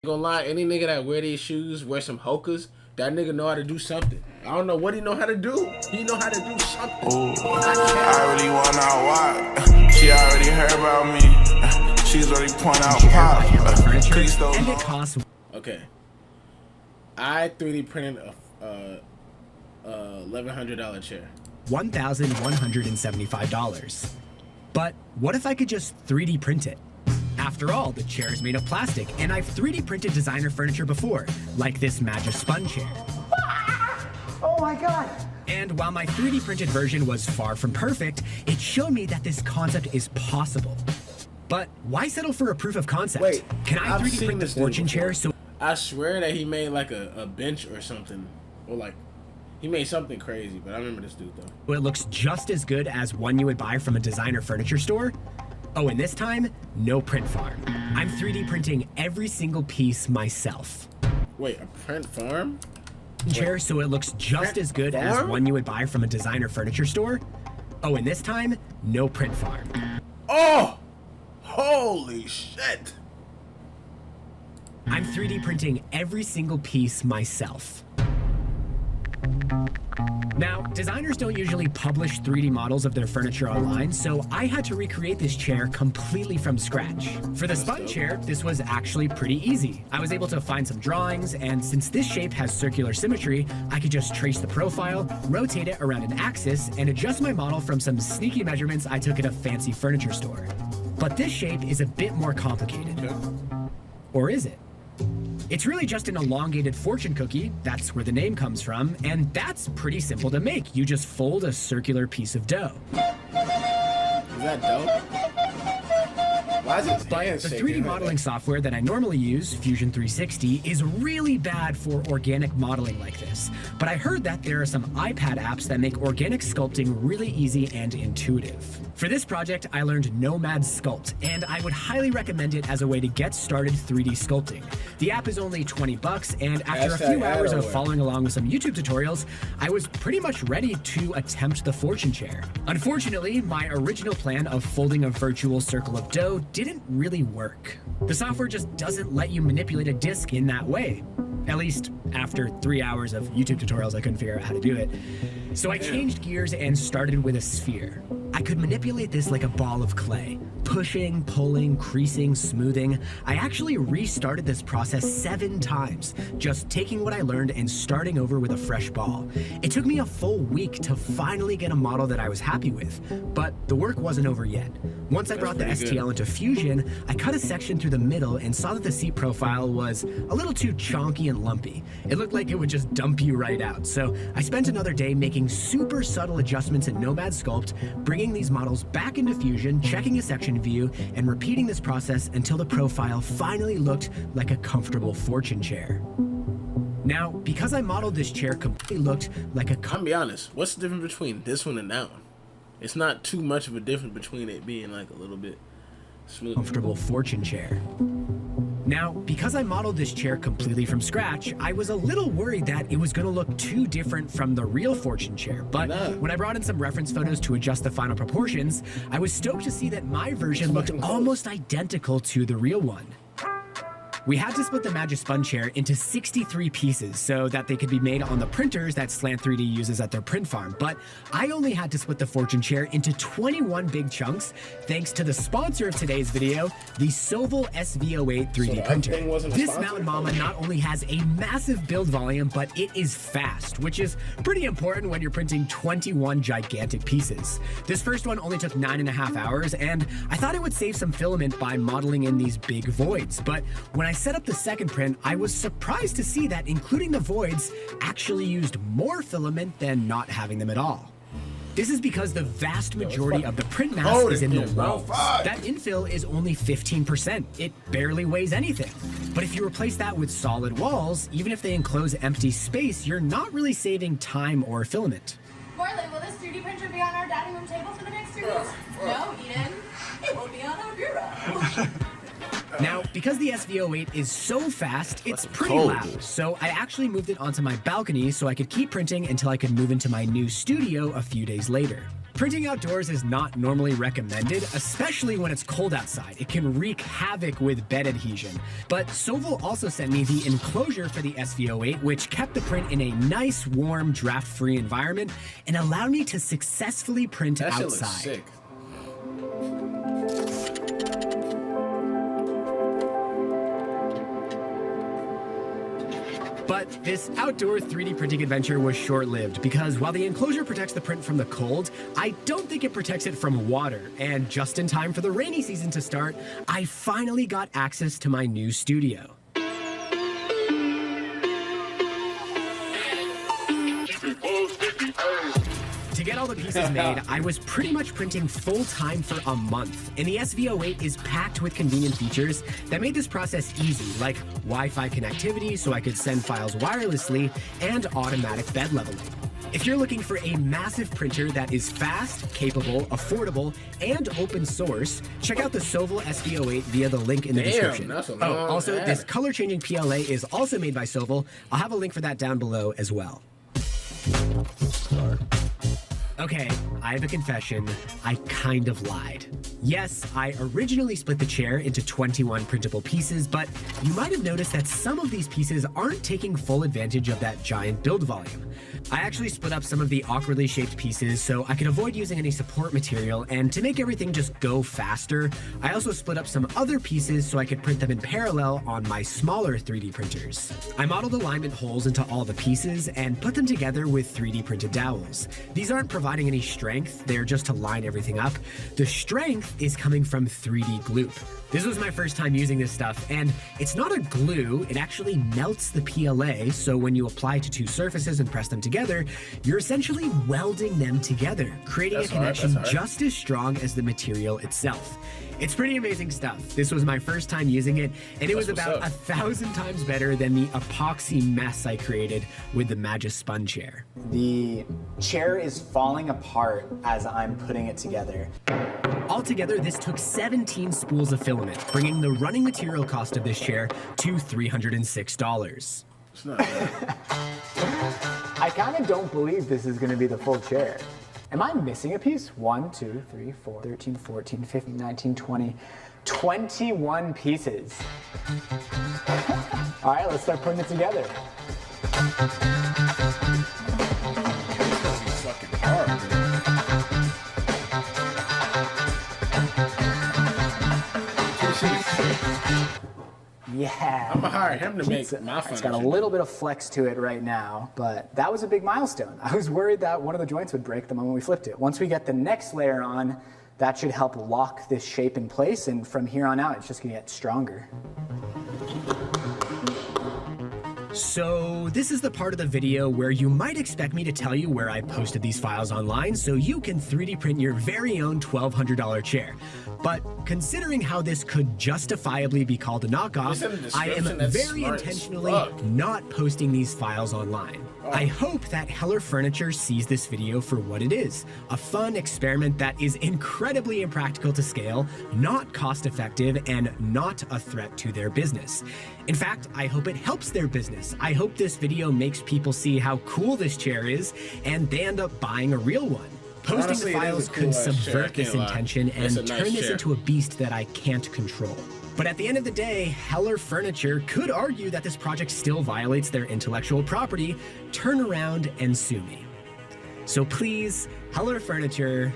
Gonna lie, any nigga that wear these shoes, wear some Hokas, that nigga know how to do something. I don't know what he know how to do. He know how to do something. Ooh, I really wanna know why. She already heard about me. She's already point out pop. Please don't. And it costs. Okay. I 3D printed a $1,100 chair. $1,175. But what if I could just 3D print it? After all, the chair is made of plastic, and I've 3D printed designer furniture before, like this Magic Spun chair. Oh my god! And while my 3D printed version was far from perfect, it showed me that this concept is possible. But why settle for a proof of concept? Wait, can I I've 3D seen print the this dude fortune before. chair so I swear that he made like a bench or something. Or like, he made something crazy, but I remember this dude though. it looks just as good as one you would buy from a designer furniture store? Oh, and this time, no print farm. I'm 3D printing every single piece myself. Wait, a print farm? Chair so it looks just as good as farm? one you would buy from a designer furniture store? Oh, and this time, no print farm. Oh! Holy shit! I'm 3D printing every single piece myself. Now, designers don't usually publish 3D models of their furniture online, so I had to recreate this chair completely from scratch. For the spun chair, this was actually pretty easy. I was able to find some drawings, and since this shape has circular symmetry, I could just trace the profile, rotate it around an axis, and adjust my model from some sneaky measurements I took at a fancy furniture store. But this shape is a bit more complicated. Or is it? It's really just an elongated fortune cookie, that's where the name comes from, and that's pretty simple to make. You just fold a circular piece of dough. Is that dope? Why is his But hands the shaking 3D like modeling that? software that I normally use, Fusion 360, is really bad for organic modeling like this. But I heard that there are some iPad apps that make organic sculpting really easy and intuitive. For this project, I learned Nomad Sculpt, and I would highly recommend it as a way to get started 3D sculpting. The app is only $20, and after a few hours of following along with some YouTube tutorials, I was pretty much ready to attempt the fortune chair. Unfortunately, my original plan of folding a virtual circle of dough didn't really work. The software just doesn't let you manipulate a disc in that way. At least after 3 hours of YouTube tutorials, I couldn't figure out how to do it. So I changed gears and started with a sphere. I could manipulate this like a ball of clay. Pushing, pulling, creasing, smoothing. I actually restarted this process 7 times, just taking what I learned and starting over with a fresh ball. It took me a full week to finally get a model that I was happy with, but the work wasn't over yet. Once I brought the STL into Fusion, I cut a section through the middle and saw that the seat profile was a little too chonky and lumpy. It looked like it would just dump you right out, so I spent another day making super subtle adjustments in Nomad Sculpt, bringing these models back into Fusion, checking a section view, and repeating this process until the profile finally looked like a comfortable fortune chair. Now, because I modeled this chair completely looked like a I'm gonna be honest, what's the difference between this one and that one? It's not too much of a difference between it being like a little bit smooth. comfortable fortune chair. Now, because I modeled this chair completely from scratch, I was a little worried that it was going to look too different from the real fortune chair. But when I brought in some reference photos to adjust the final proportions, I was stoked to see that my version looked almost identical to the real one. We had to split the Magic Spun chair into 63 pieces so that they could be made on the printers that Slant 3D uses at their print farm, but I only had to split the fortune chair into 21 big chunks thanks to the sponsor of today's video, the Soval SV08 3D printer. This Mountain Mama not only has a massive build volume, but it is fast, which is pretty important when you're printing 21 gigantic pieces. This first one only took 9.5 hours, and I thought it would save some filament by modeling in these big voids, but when I set up the second print, I was surprised to see that including the voids actually used more filament than not having them at all. This is because the vast majority of the print mass is in the walls. That infill is only 15%. It barely weighs anything. But if you replace that with solid walls, even if they enclose empty space, you're not really saving time or filament. Marley, will this 3D printer be on our dining room table for the next 3 weeks? No, Eden. It won't be on our bureau. Now, because the SV08 is so fast, it's pretty loud, so I actually moved it onto my balcony so I could keep printing until I could move into my new studio a few days later. Printing outdoors is not normally recommended, especially when it's cold outside. It can wreak havoc with bed adhesion. But Soval also sent me the enclosure for the SV08, which kept the print in a nice, warm, draft-free environment and allowed me to successfully print That shit outside. looks sick. But this outdoor 3D printing adventure was short-lived because while the enclosure protects the print from the cold, I don't think it protects it from water. And just in time for the rainy season to start, I finally got access to my new studio. To get all the pieces made, I was pretty much printing full-time for a month, and the SV08 is packed with convenient features that made this process easy, like Wi-Fi connectivity so I could send files wirelessly, and automatic bed leveling. If you're looking for a massive printer that is fast, capable, affordable, and open source, check out the Soval SV08 via the link in the description. That's a long Also, ad. this color-changing PLA is also made by Soval. I'll have a link for that down below as well. Okay, I have a confession. I kind of lied. Yes, I originally split the chair into 21 printable pieces, but you might have noticed that some of these pieces aren't taking full advantage of that giant build volume. I actually split up some of the awkwardly shaped pieces so I could avoid using any support material, and to make everything just go faster, I also split up some other pieces so I could print them in parallel on my smaller 3D printers. I modeled alignment holes into all the pieces and put them together with 3D printed dowels. These aren't providing any strength, they're just to line everything up. The strength is coming from 3D glue. This was my first time using this stuff, and it's not a glue, it actually melts the PLA, so when you apply it to two surfaces and press them together, you're essentially welding them together, creating a connection just as strong as the material itself. It's pretty amazing stuff. This was my first time using it, and it was about 1,000 times better than the epoxy mess I created with the Magispun chair. The chair is falling apart as I'm putting it together. Altogether, this took 17 spools of filament, bringing the running material cost of this chair to $306. It's not bad. I kind of don't believe this is going to be the full chair. Am I missing a piece? 1, 2, 3, 4, 13, 14, 15, 19, 20, 21 pieces. All right, let's start putting it together. It's fucking hard, man. Yeah. I'm gonna hire him to make my It's got a furniture. little bit of flex to it right now, but that was a big milestone. I was worried that one of the joints would break the moment we flipped it. Once we get the next layer on, that should help lock this shape in place, and from here on out, it's just gonna get stronger. So this is the part of the video where you might expect me to tell you where I posted these files online so you can 3D print your very own $1,200 chair. But considering how this could justifiably be called a knockoff, It's in the I am description, that's very smart as intentionally fuck. not posting these files online. I hope that Heller Furniture sees this video for what it is, a fun experiment that is incredibly impractical to scale, not cost effective, and not a threat to their business. In fact, I hope it helps their business. I hope this video makes people see how cool this chair is and they end up buying a real one. Posting Honestly, the it is a files cool could ass chair, I subvert this can't lie. intention It's and a nice turn this chair. into a beast that I can't control. But at the end of the day, Heller Furniture could argue that this project still violates their intellectual property, turn around and sue me. So please, Heller Furniture,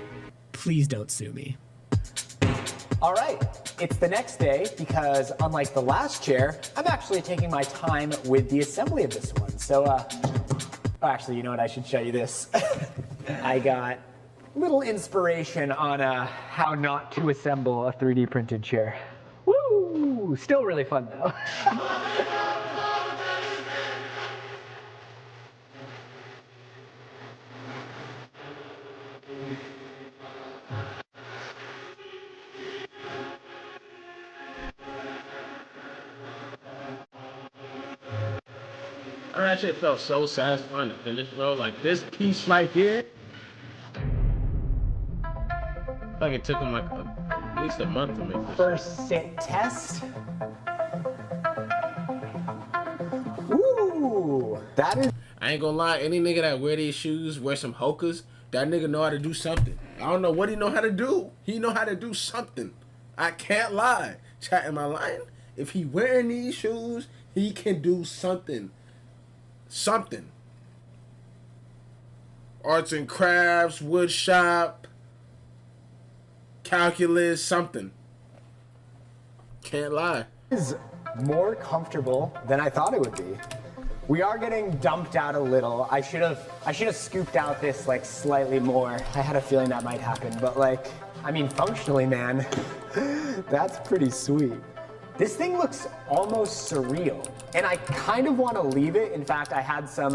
please don't sue me. All right, it's the next day because unlike the last chair, I'm actually taking my time with the assembly of this one. So, oh, actually, you know what? I should show you this. I got a little inspiration on how not to assemble a 3D printed chair. Woo! Still really fun though. I actually felt so satisfying to finish, bro. Like this piece right here. Like it took him like at least a month to make this. First sit test. Ooh, that is. I ain't gonna lie, any nigga that wear these shoes, wear some Hokas, that nigga know how to do something. I don't know what he know how to do. He know how to do something. I can't lie. Chat, am I lying? If he wearing these shoes, he can do something. Something. Arts and crafts, wood shop, calculus, something. Can't lie. Is more comfortable than I thought it would be. We are getting dumped out a little. I should have scooped out this like slightly more. I had a feeling that might happen, but like, I mean, functionally, man, that's pretty sweet. This thing looks almost surreal, and I kind of want to leave it. In fact, I had some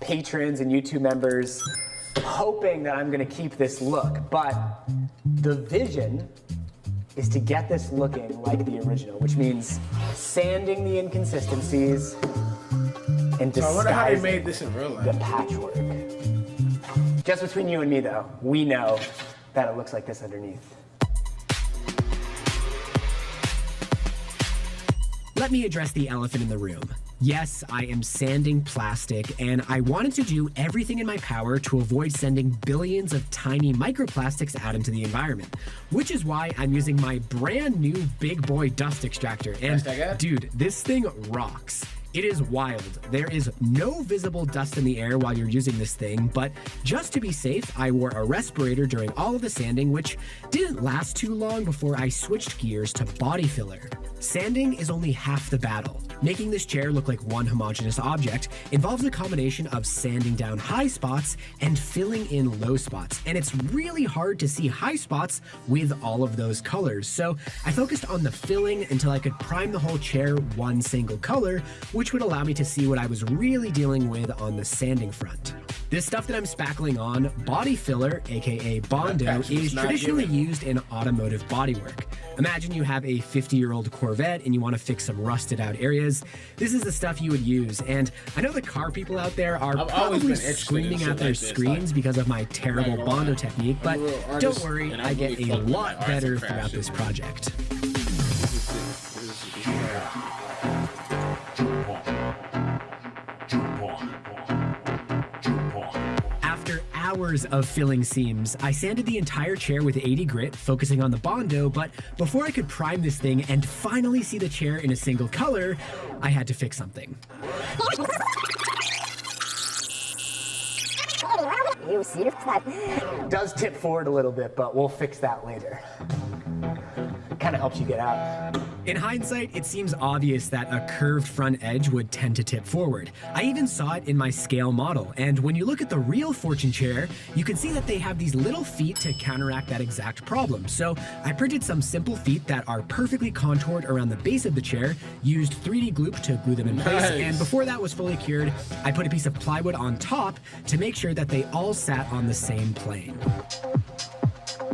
patrons and YouTube members hoping that I'm gonna keep this look, but the vision is to get this looking like the original, which means sanding the inconsistencies and So I wonder how they disguising made this in real life. the patchwork. Just between you and me, though, we know that it looks like this underneath. Let me address the elephant in the room. Yes, I am sanding plastic, and I wanted to do everything in my power to avoid sending billions of tiny microplastics out into the environment, which is why I'm using my brand new big boy dust extractor. And dude, this thing rocks. It is wild. There is no visible dust in the air while you're using this thing, but just to be safe, I wore a respirator during all of the sanding, which didn't last too long before I switched gears to body filler. Sanding is only half the battle. Making this chair look like one homogeneous object involves a combination of sanding down high spots and filling in low spots, and it's really hard to see high spots with all of those colors. So I focused on the filling until I could prime the whole chair one single color, which would allow me to see what I was really dealing with on the sanding front. This stuff that I'm spackling on, body filler, aka Bondo, is traditionally used in automotive bodywork. Imagine you have a 50-year-old Corvette and you want to fix some rusted out areas. This is the stuff you would use, and I know the car people out there are probably screaming at their screens because of my terrible Bondo technique, but don't worry, I get a lot better throughout this project. After hours of filling seams, I sanded the entire chair with 80 grit, focusing on the Bondo, but before I could prime this thing and finally see the chair in a single color, I had to fix something. Does tip forward a little bit, but we'll fix that later. Kind of helps you get out. In hindsight, it seems obvious that a curved front edge would tend to tip forward. I even saw it in my scale model, and when you look at the real Fortune chair, you can see that they have these little feet to counteract that exact problem. So I printed some simple feet that are perfectly contoured around the base of the chair, used 3D glue to glue them in place, and before that was fully cured, I put a piece of plywood on top to make sure that they all sat on the same plane.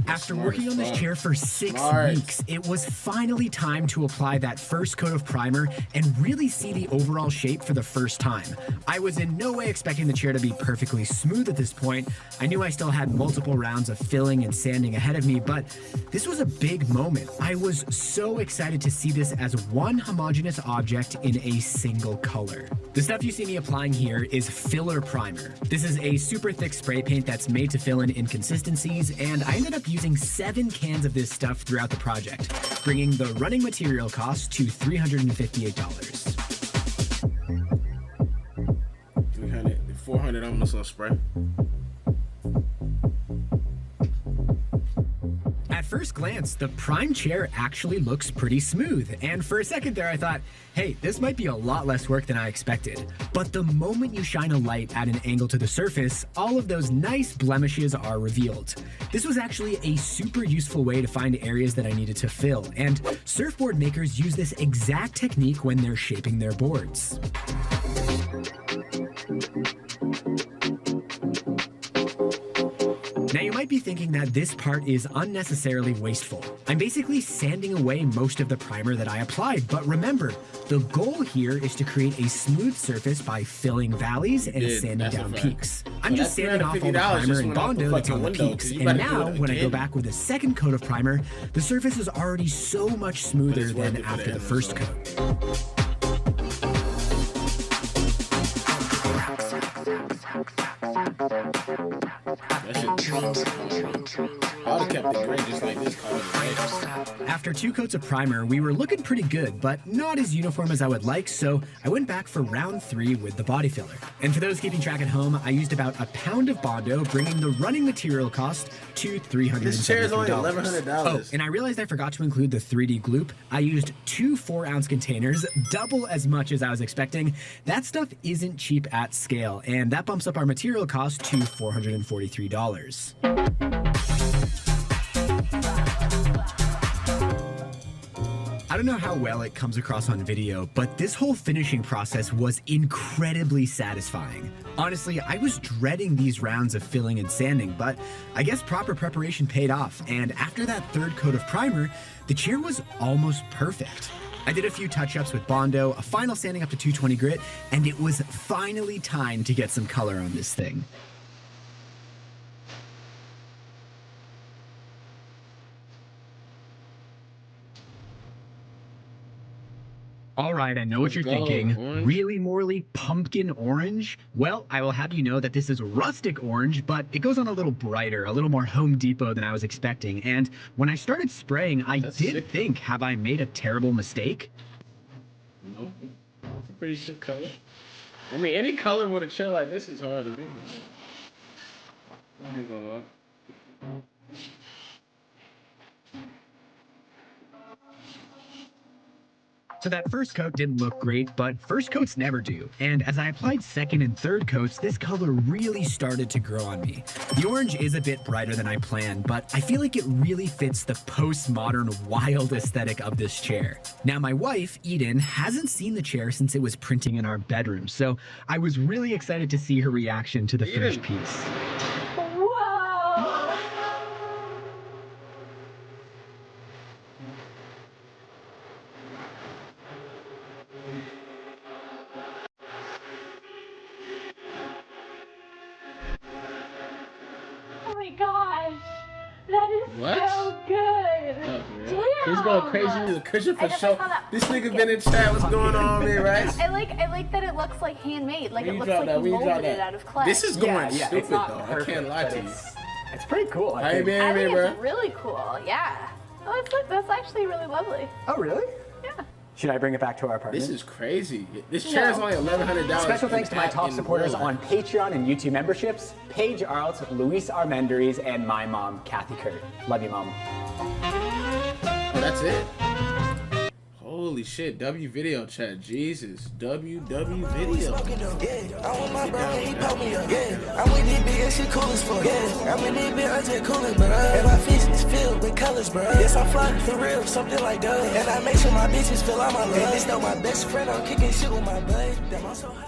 After working on this chair for 6 weeks, it was finally time to apply that first coat of primer and really see the overall shape for the first time. I was in no way expecting the chair to be perfectly smooth at this point. I knew I still had multiple rounds of filling and sanding ahead of me, but this was a big moment. I was so excited to see this as one homogeneous object in a single color. The stuff you see me applying here is filler primer. This is a super thick spray paint that's made to fill in inconsistencies, and I ended up using 7 cans of this stuff throughout the project, bringing the running material cost to $358. 300, 400 almost on spray. At first glance, the prime chair actually looks pretty smooth, and for a second there I thought, hey, this might be a lot less work than I expected. But the moment you shine a light at an angle to the surface, all of those nice blemishes are revealed. This was actually a super useful way to find areas that I needed to fill, and surfboard makers use this exact technique when they're shaping their boards. Now you might be thinking that this part is unnecessarily wasteful. I'm basically sanding away most of the primer that I applied, but remember, the goal here is to create a smooth surface by filling valleys and sanding down peaks. I'm just sanding off all the primer and Bondo that's on the peaks, and now when I go back with a second coat of primer, the surface is already so much smoother than after the first coat. That shit kept it gray just like this color. After 2 coats of primer, we were looking pretty good, but not as uniform as I would like, so I went back for round 3 with the body filler. And for those keeping track at home, I used about a pound of Bondo, bringing the running material cost to $373. This chair is only $1,100. Oh, and I realized I forgot to include the 3D gloop. I used 2 4-ounce containers, double as much as I was expecting. That stuff isn't cheap at scale, and that bumps up our material cost to $443. I don't know how well it comes across on video, but this whole finishing process was incredibly satisfying. Honestly, I was dreading these rounds of filling and sanding, but I guess proper preparation paid off, and after that 3rd coat of primer, the chair was almost perfect. I did a few touch-ups with Bondo, a final sanding up to 220 grit, and it was finally time to get some color on this thing. All right, I know what you're thinking. Orange. Really, Morley, pumpkin orange? Well, I will have you know that this is rustic orange, but it goes on a little brighter, a little more Home Depot than I was expecting. And when I started spraying, I did think, have I made a terrible mistake? Nope. It's a pretty sick color. I mean, any color with a chair like this is hard to do. I ain't gonna lie. So that first coat didn't look great, but first coats never do. And as I applied 2nd and 3rd coats, this color really started to grow on me. The orange is a bit brighter than I planned, but I feel like it really fits the postmodern wild aesthetic of this chair. Now my wife, Eden, hasn't seen the chair since it was printing in our bedroom, so I was really excited to see her reaction to the finished piece. Oh my gosh, that is What? so good. Damn. He's going crazy with the cushion for I just sure. saw that. This nigga been in chat. What's going on here, right? I like that it looks like handmade. Like When it you looks drop like that, you when you drop molded it that. out of clay. This is going it's stupid not though. perfect, I can't lie but to you. it's pretty cool. I Hey think. man, I think bro. it's really cool. Yeah. Oh, that's actually really lovely. Oh, really? Yeah. Should I bring it back to our apartment? This is crazy. This chair is No. only $1,100. Special thanks to my top in supporters real on life. Patreon and YouTube memberships, Paige Arlt, Luis Armendariz, and my mom, Kathy Kurt. Love you, Mom. Oh, that's it? Holy shit, W video chat, Jesus. W video. I want my bro, he pop me up. Yeah, I'm with this bitch, and she cool as fuck. Yeah, I'm with this bitch, I just coolin', bro. And my fist is filled with colors, bro. Yes, I'm fly for real, something like that. And I make sure my bitches feel all my love. And this know my best friend, I'm kicking shit with my bud. Damn, I'm so high.